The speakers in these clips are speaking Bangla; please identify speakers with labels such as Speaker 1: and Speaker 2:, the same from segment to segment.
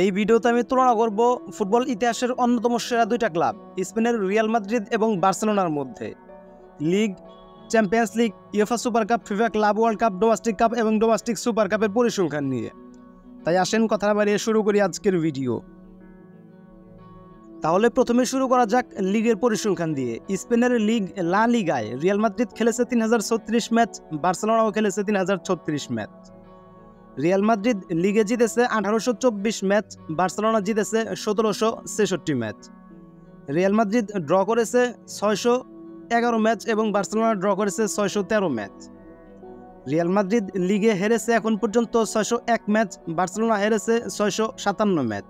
Speaker 1: এই ভিডিওতে আমি তুলনা করব ফুটবল ইতিহাসের অন্যতম সেরা দুইটা ক্লাব স্পেনের রিয়াল মাদ্রিদ এবং বার্সেলোনার মধ্যে league, champions league, UEFA super cup, FIFA club world cup, domestic cup এবং ডোমেস্টিক সুপার কাপের পরিসংখ্যান নিয়ে। তাই আসেন কথা না বাড়িয়ে শুরু করি আজকের ভিডিও। তাহলে প্রথমে শুরু করা যাক লিগের পরিসংখ্যান দিয়ে। স্পেনের লিগ লা লিগায় রিয়াল মাদ্রিদ খেলেছে 3036 ম্যাচ, বার্সেলোনাও খেলেছে 3036 ম্যাচ। রিয়াল মাদ্রিদ লিগে জিতেছে 1824 ম্যাচ, বার্সেলোনা জিতেছে 1766 ম্যাচ। রিয়াল মাদ্রিদ ড্র করেছে 611 ম্যাচ এবং বার্সেলোনা ড্র করেছে 613 ম্যাচ। রিয়াল মাদ্রিদ লিগে হেরেছে এখন পর্যন্ত 601 ম্যাচ, বার্সেলোনা হেরেছে 657 ম্যাচ।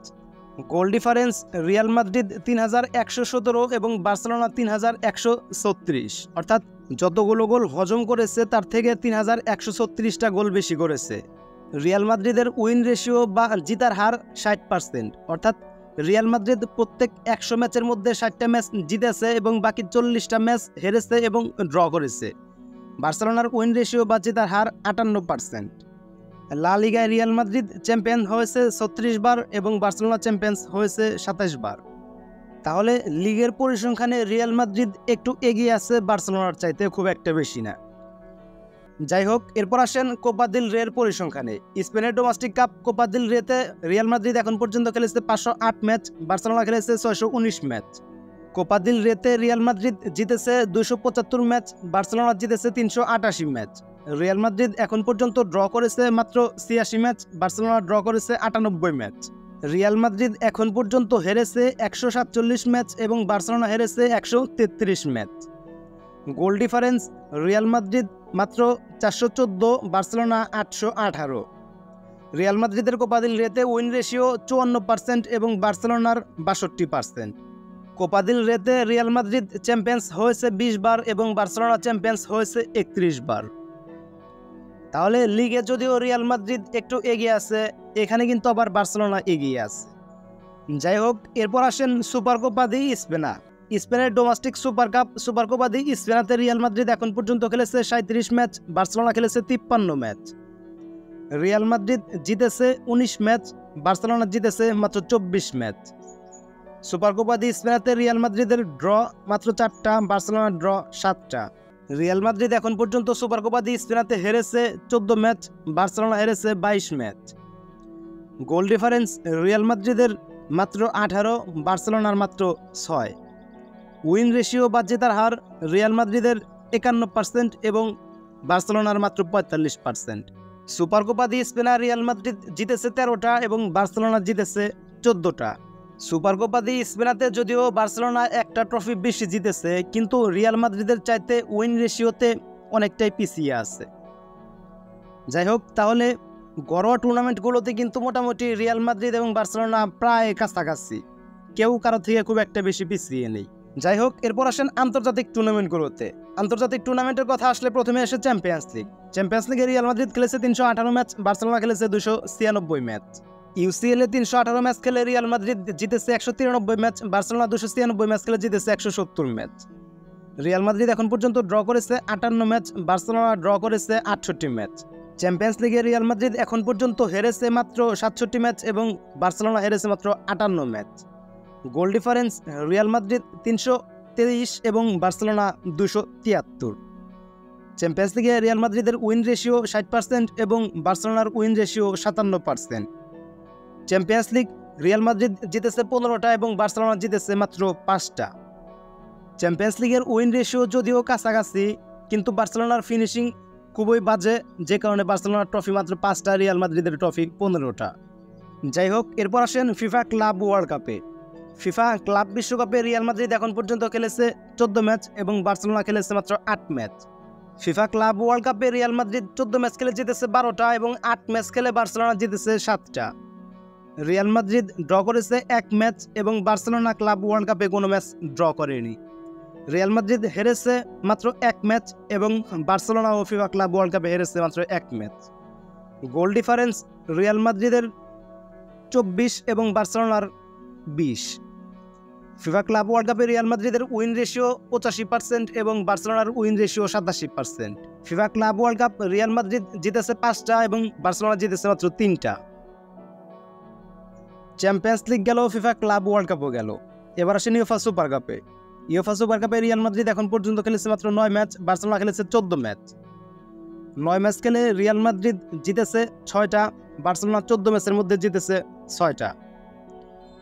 Speaker 1: গোল ডিফারেন্স রিয়াল মাদ্রিদ 3117 এবং বার্সেলোনা 3136, অর্থাৎ যতগুলো গোল হজম করেছে তার থেকে 3136টা গোল বেশি করেছে। রিয়াল মাদ্রিদের উইন রেশিও বা জিতার হার 60%, অর্থাৎ রিয়াল মাদ্রিদ প্রত্যেক 100 ম্যাচের মধ্যে 60টা ম্যাচ জিতেছে এবং বাকি 40টা ম্যাচ হেরেছে এবং ড্র করেছে। বার্সেলোনার উইন রেশিও বা জেতার হার 58%। লা লিগায় রিয়াল মাদ্রিদ চ্যাম্পিয়ন হয়েছে 36 বার এবং বার্সেলোনা চ্যাম্পিয়ন্স হয়েছে 27 বার। তাহলে লিগের পরিসংখ্যানে রিয়াল মাদ্রিদ একটু এগিয়ে আছে বার্সেলোনার চাইতে, খুব একটা বেশি না। যাই হোক, এরপর আসেন কোপা দিল রের পরিসংখ্যানে। স্পেনের ডোমেস্টিক কাপ কোপা দিল রেতে রিয়াল মাদ্রিদ এখন পর্যন্ত খেলেছে 508 ম্যাচ, বার্সেলোনা খেলেছে 619 ম্যাচ। কোপা দিল রেতে রিয়াল মাদ্রিদ জিতেছে 275 ম্যাচ, বার্সেলোনা জিতেছে 388 ম্যাচ। রিয়াল মাদ্রিদ এখন পর্যন্ত ড্র করেছে মাত্র 86 ম্যাচ, বার্সেলোনা ড্র করেছে 98 ম্যাচ। রিয়াল মাদ্রিদ এখন পর্যন্ত হেরেছে 147 ম্যাচ এবং বার্সেলোনা হেরেছে 133 ম্যাচ। গোল ডিফারেন্স রিয়াল মাদ্রিদ মাত্র 414, বার্সেলোনা 818। রিয়াল মাদ্রিদের কোপা দিল রেতে উইন রেশিও 54% এবং বার্সেলোনার 62%। কোপা দিল রেতে রিয়াল মাদ্রিদ চ্যাম্পিয়ন্স হয়েছে 20 বার এবং বার্সেলোনা চ্যাম্পিয়ন্স হয়েছে 31 বার। তাহলে লিগে যদিও রিয়াল মাদ্রিদ একটু এগিয়ে আছে, এখানে কিন্তু আবার বার্সেলোনা এগিয়ে আছে। যাই হোক, এরপর আসেন সুপার কোপা দি স্পেনা। স্পেনের domestic super cup super Copa de স্পেনাতে রিয়াল মাদ্রিদ এখন পর্যন্ত খেলেছে 37 ম্যাচ, বার্সেলোনা খেলেছে 53 ম্যাচ। রিয়াল মাদ্রিদ জিতেছে 19 ম্যাচ, বার্সেলোনা জিতেছে মাত্র 24 ম্যাচ। সুপার কোপা দি স্পেনাতে রিয়াল মাদ্রিদের ড্র মাত্র 4টা, বার্সেলোনার ড্র 7টা। রিয়াল মাদ্রিদ এখন পর্যন্ত সুপার কোপা দি স্পেনাতে হেরেছে 14 ম্যাচ, বার্সেলোনা হেরেছে 22 ম্যাচ। গোল ডিফারেন্স রিয়াল মাদ্রিদের মাত্র 18, বার্সেলোনার মাত্র 6। উইন রেশিও বা জেতার হার রিয়াল মাদ্রিদের 51% এবং বার্সেলোনার মাত্র 45%। Super Copa de স্পেনা Real Madrid জিতেছে 13টা এবং বার্সেলোনা জিতেছে 14টা। সুপার কোপা দি স্পেনাতে যদিও বার্সেলোনা একটা ট্রফি বেশি জিতেছে, কিন্তু রিয়াল মাদ্রিদের চাইতে উইন রেশিওতে অনেকটাই পিছিয়ে আছে। যাই হোক, তাহলে ঘরোয়া টুর্নামেন্টগুলোতে কিন্তু মোটামুটি রিয়াল মাদ্রিদ এবং বার্সেলোনা প্রায় কাছাকাছি, কেউ কারো থেকে খুব একটা বেশি পিছিয়ে নেই। যাই হোক, এরপর আসেন আন্তর্জাতিক টুর্নামেন্টগুলোতে। আন্তর্জাতিক টুর্নামেন্টের কথা আসলে প্রথমে আসে চ্যাম্পিয়ন্স লিগ। চ্যাম্পিয়ন্স লিগে রিয়াল মাদ্রিদ খেলেছে 318 ম্যাচ, বার্সেলোনা খেলেছে 296 ম্যাচ। ইউসিএল এ 318 ম্যাচ খেলে রিয়াল মাদ্রিদ জিতেছে 193 ম্যাচ, বার্সেলোনা 296 ম্যাচ খেলে জিতেছে 170 ম্যাচ। রিয়াল মাদ্রিদ এখন পর্যন্ত ড্র করেছে 58 ম্যাচ, বার্সেলোনা ড্র করেছে 68 ম্যাচ। চ্যাম্পিয়ন্স লিগে রিয়াল মাদ্রিদ এখন পর্যন্ত হেরেছে মাত্র 67 ম্যাচ এবং বার্সেলোনা হেরেছে মাত্র 58 ম্যাচ। গোল ডিফারেন্স রিয়াল মাদ্রিদ 323 এবং বার্সেলোনা 273। চ্যাম্পিয়ন্স লিগে রিয়াল মাদ্রিদের উইন রেশিও 60% এবং বার্সেলোনার win ratio 57%। Champions league Real Madrid জিতেছে 15টা এবং বার্সেলোনা জিতেছে মাত্র 5টা। চ্যাম্পিয়ন্স লিগের উইন রেশিও যদিও কাছাকাছি, কিন্তু বার্সেলোনার ফিনিশিং খুবই বাজে, যে কারণে বার্সেলোনার ট্রফি মাত্র 5টা, রিয়াল মাদ্রিদের ট্রফি 15টা। যাই হোক, এরপর আসেন ফিফা ক্লাব ওয়ার্ল্ড কাপে। ফিফা ক্লাব বিশ্বকাপে রিয়াল মাদ্রিদ এখন পর্যন্ত খেলেছে 14 ম্যাচ এবং বার্সেলোনা খেলেছে মাত্র 8 ম্যাচ। ফিফা ক্লাব ওয়ার্ল্ড কাপে রিয়াল মাদ্রিদ 14 ম্যাচ খেলে জিতেছে 12টা এবং 8 ম্যাচ খেলে বার্সেলোনা জিতেছে 7টা। রিয়াল মাদ্রিদ ড্র করেছে 1 ম্যাচ এবং বার্সেলোনা ক্লাব ওয়ার্ল্ড কাপে কোনো ম্যাচ ড্র করেনি। রিয়াল মাদ্রিদ হেরেছে মাত্র 1 ম্যাচ এবং বার্সেলোনা ও ফিফা ক্লাব ওয়ার্ল্ড কাপে হেরেছে মাত্র 1 ম্যাচ। গোল ডিফারেন্স রিয়াল মাদ্রিদের 24 এবং বার্সেলোনার 20। ফিফা ক্লাব ওয়ার্ল্ড কাপে রিয়াল মাদ্রিদের উইন রেশিও 85% এবং বার্সেলোনার win ratio 87%। FIFA club world cup Real Madrid জিতেছে 5টা এবং বার্সেলোনা জিতেছে মাত্র 3টা। চ্যাম্পিয়ন্স লিগ গেল, ফিফা ক্লাব ওয়ার্ল্ড কাপও গেল। এবার আসেন ইউফা সুপার কাপে। ইউফা সুপার কাপে রিয়াল মাদ্রিদ এখন পর্যন্ত খেলেছে মাত্র 9 ম্যাচ, বার্সেলোনা খেলেছে 14 ম্যাচ। 9 ম্যাচ খেলে রিয়াল মাদ্রিদ জিতেছে 6টা, বার্সেলোনা 14 ম্যাচের মধ্যে জিতেছে 6টা।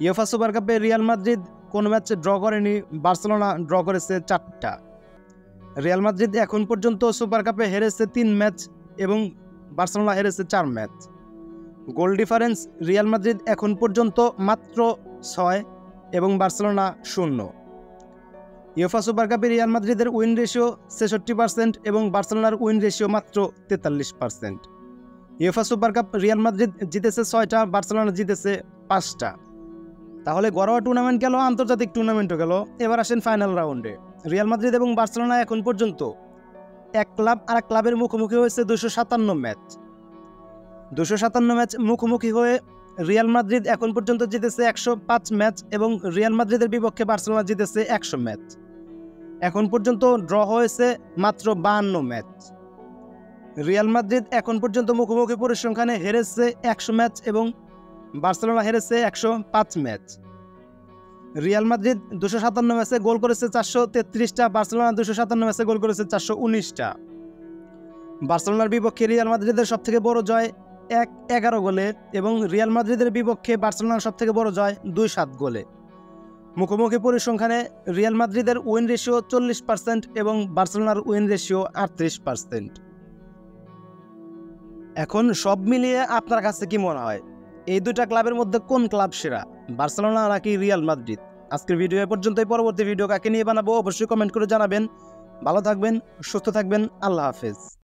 Speaker 1: ইউফা সুপার কাপে রিয়াল মাদ্রিদ কোনো ম্যাচ ড্র করেনি, বার্সেলোনা ড্র করেছে 4টা। রিয়াল মাদ্রিদ এখন পর্যন্ত সুপার কাপে হেরেছে 3 ম্যাচ এবং বার্সেলোনা হেরেছে 4 ম্যাচ। গোল ডিফারেন্স রিয়াল মাদ্রিদ এখন পর্যন্ত মাত্র 6 এবং বার্সেলোনা 0। ইউফা সুপার কাপে রিয়াল মাদ্রিদের উইন রেশিও 66% এবং বার্সেলোনার উইন রেশিও মাত্র 43%। UEFA super cup Real Madrid জিতেছে 6টা, বার্সেলোনা জিতেছে 5টা। তাহলে ঘরোয়া টুর্নামেন্ট গেল, আন্তর্জাতিক টুর্নামেন্টও গেল। এবার আসেন ফাইনাল রাউন্ডে। রিয়াল মাদ্রিদ এবং বার্সেলোনা এখন পর্যন্ত এক ক্লাব আর এক ক্লাবের মুখোমুখি হয়েছে 257 ম্যাচ। 257 ম্যাচ মুখোমুখি হয়ে রিয়াল মাদ্রিদ এখন পর্যন্ত জিতেছে 105 ম্যাচ এবং রিয়াল মাদ্রিদের বিপক্ষে বার্সেলোনা জিতেছে 100 ম্যাচ। এখন পর্যন্ত ড্র হয়েছে মাত্র 52 ম্যাচ। রিয়াল মাদ্রিদ এখন পর্যন্ত মুখোমুখি পরিসংখ্যানে হেরেছে 100 ম্যাচ এবং বার্সেলোনা হেরেছে 105 ম্যাচ। রিয়াল মাদ্রিদ 257 ম্যাচে গোল করেছে 433টা, বার্সেলোনা 257 ম্যাচে গোল করেছে 419টা। বার্সেলোনার বিপক্ষে রিয়াল মাদ্রিদের সবথেকে বড় জয় 1-11 গোলে এবং রিয়াল মাদ্রিদের বিপক্ষে বার্সেলোনার সবথেকে বড় জয় 2-7 গোলে। মুখোমুখি পরিসংখ্যানে রিয়াল মাদ্রিদের উইন রেশিও 40% এবং বার্সেলোনার উইন রেশিও 38%। এখন সব মিলিয়ে আপনার কাছে কি মনে হয়, এই দুইটা ক্লাবের মধ্যে কোন ক্লাব সেরা, বার্সেলোনা নাকি রিয়াল মাদ্রিদ? আজকের ভিডিও এ পর্যন্তই। পরবর্তী ভিডিও কাকে নিয়ে বানাবো অবশ্যই কমেন্ট করে জানাবেন। ভালো থাকবেন, সুস্থ থাকবেন, আল্লাহ হাফেজ।